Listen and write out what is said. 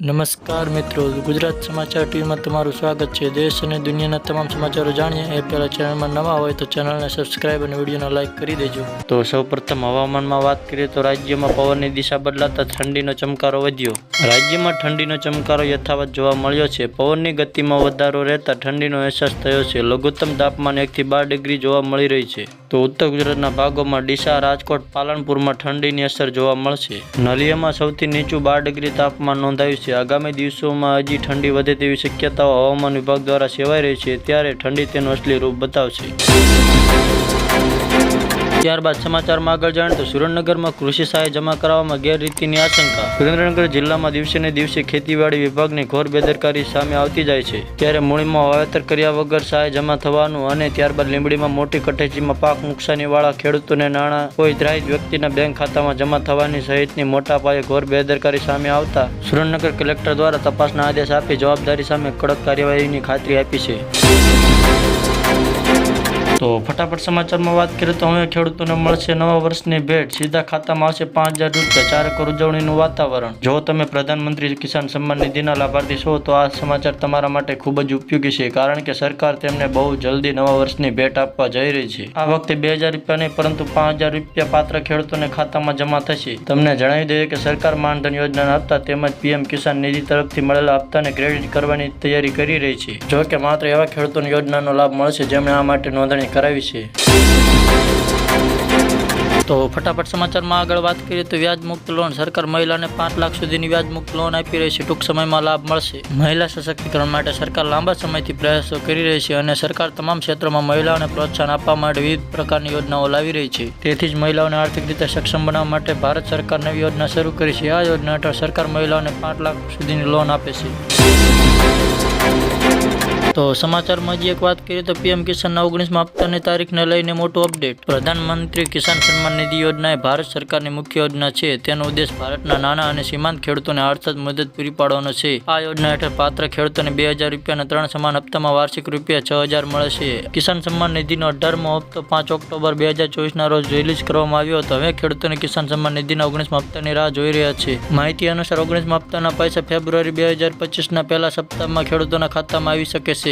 નમસ્કાર મિત્રો, ગુજરાત સમાચાર ટીવીમાં તમારું સ્વાગત છે। દેશ અને દુનિયાના તમામ સમાચારો જાણીએ એ પહેલા ચેનલમાં નવા હોય તો ચેનલને સબસ્ક્રાઇબ અને વિડીયોને લાઇક કરી દેજો। તો સૌપ્રથમ હવામાનમાં વાત કરીએ તો રાજ્યમાં પવનની દિશા બદલાતા ઠંડીનો ચમકારો વધ્યો। રાજ્યમાં ઠંડીનો ચમકારો યથાવત જોવા મળ્યો છે। પવનની ગતિમાં વધારો રહેતા ઠંડીનો અહેસાસ થયો છે। લઘુત્તમ તાપમાન 1 થી 12 ડિગ્રી જોવા મળી રહી છે। તો ઉત્તર ગુજરાતના ભાગોમાં ડીસા, રાજકોટ, પાલનપુરમાં ઠંડીની અસર જોવા મળશે। નલિયામાં સૌથી નીચું 12 ડિગ્રી તાપમાન નોંધાયું છે। આગામી દિવસોમાં હજી ઠંડી વધે તેવી શક્યતાઓ હવામાન વિભાગ દ્વારા સેવાઈ રહી છે, ત્યારે ઠંડી તેનું અસલી રૂપ બતાવશે। ત્યારબાદ સમાચારમાં આગળ જાણીએ તો સુરેન્દ્રનગરમાં કૃષિ સહાય જમા કરાવવામાં ગેરરીતિની આશંકા। સુરેન્દ્રનગર જિલ્લામાં દિવસે ને દિવસે ખેતીવાડી વિભાગની ઘોર બેદરકારી સામે આવતી જાય છે, ત્યારે મૂળીમાં વાવેતર કર્યા વગર સહાય જમા થવાનું અને ત્યારબાદ લીંબડીમાં મોટી કટેચીમાં પાક નુકસાનીવાળા ખેડૂતોને નાણાં કોઈ ત્રાહિત વ્યક્તિના બેંક ખાતામાં જમા થવાની સહિતની મોટા પાયે ઘોર બેદરકારી સામે આવતા સુરેન્દ્રનગર કલેક્ટર દ્વારા તપાસના આદેશ આપી જવાબદારી સામે કડક કાર્યવાહીની ખાતરી આપી છે। તો ફટાફટ સમાચારમાં વાત કરીએ તો હવે ખેડૂતોને મળશે નવા વર્ષની ભેટ, સીધા ખાતામાં આવશે 5,000 રૂપિયા, ચારેકોર ઉજવણીનું વાતાવરણ। જો તમે પ્રધાનમંત્રી કિસાન સન્માન નિધિના લાભાર્થી છો તો આ સમાચાર તમારા માટે ખૂબ જ ઉપયોગી છે, કારણ કે સરકાર તેમને બહુ જલ્દી નવા વર્ષની ભેટ આપવા જઈ રહી છે। આ વખતે 2,000 રૂપિયા નહીં પરંતુ 5,000 રૂપિયા પાત્ર ખેડૂતોને ખાતામાં જમા થશે। તમને જણાવી દઈએ કે સરકાર માનધન યોજનાના હપ્તા તેમજ પીએમ કિસાન નિધિ તરફથી મળેલા હપ્તાને ક્રેડિટ કરવાની તૈયારી કરી રહી છે। જો કે માત્ર એવા ખેડૂતોને યોજનાનો લાભ મળશે જેમણે આ માટે નોંધણી કરાવી છે। તો ફટાફટ સમાચારમાં આગળ વાત કરીએ તો વ્યાજ મુક્ત લોન, સરકાર મહિલાને 5 લાખ સુધીની વ્યાજ મુક્ત લોન આપી રહી છે। ટૂંક સમયમાં લાભ મળશે। મહિલા સશક્તિકરણ માટે સરકાર લાંબા સમયથી પ્રયાસો કરી રહી છે અને સરકાર તમામ ક્ષેત્રોમાં મહિલાઓને પ્રોત્સાહન આપવા માટે વિવિધ પ્રકારની યોજનાઓ લાવી રહી છે। તેથી જ મહિલાઓને આર્થિક રીતે સક્ષમ બનાવવા માટે ભારત સરકાર નવી યોજના શરૂ કરી છે। આ યોજના હેઠળ સરકાર મહિલાઓને 5 લાખ સુધીની લોન આપે છે। તો સમાચારમાં હજી એક વાત કરીએ તો પીએમ કિસાનના 19મા હપ્તાની તારીખને લઈને મોટું અપડેટ। પ્રધાનમંત્રી કિસાન સન્માન નિધિ યોજના એ ભારત સરકારની મુખ્ય યોજના છે। તેનો ઉદ્દેશ ભારતના નાના અને સીમાંત ખેડૂતોને આર્થિક મદદ પૂરી પાડવાનો છે। આ યોજના હેઠળ પાત્ર ખેડૂતોને 2,000 રૂપિયાના 3 સમાન હપ્તામાં વાર્ષિક રૂપિયા 6,000 મળશે। કિસાન સન્માન નિધિનો 18મો હપ્તો 5 ઓક્ટોબર 2024ના રોજ રિલીઝ કરવામાં આવ્યો હતો। હવે ખેડૂતોને કિસાન સન્માન નિધિના 19મા હપ્તાની રાહ જોઈ રહ્યા છે। માહિતી અનુસાર 19મા હપ્તાના પૈસા ફેબ્રુઆરી 2025ના પહેલા સપ્તાહમાં ખેડૂતોના ખાતામાં આવી શકે છે।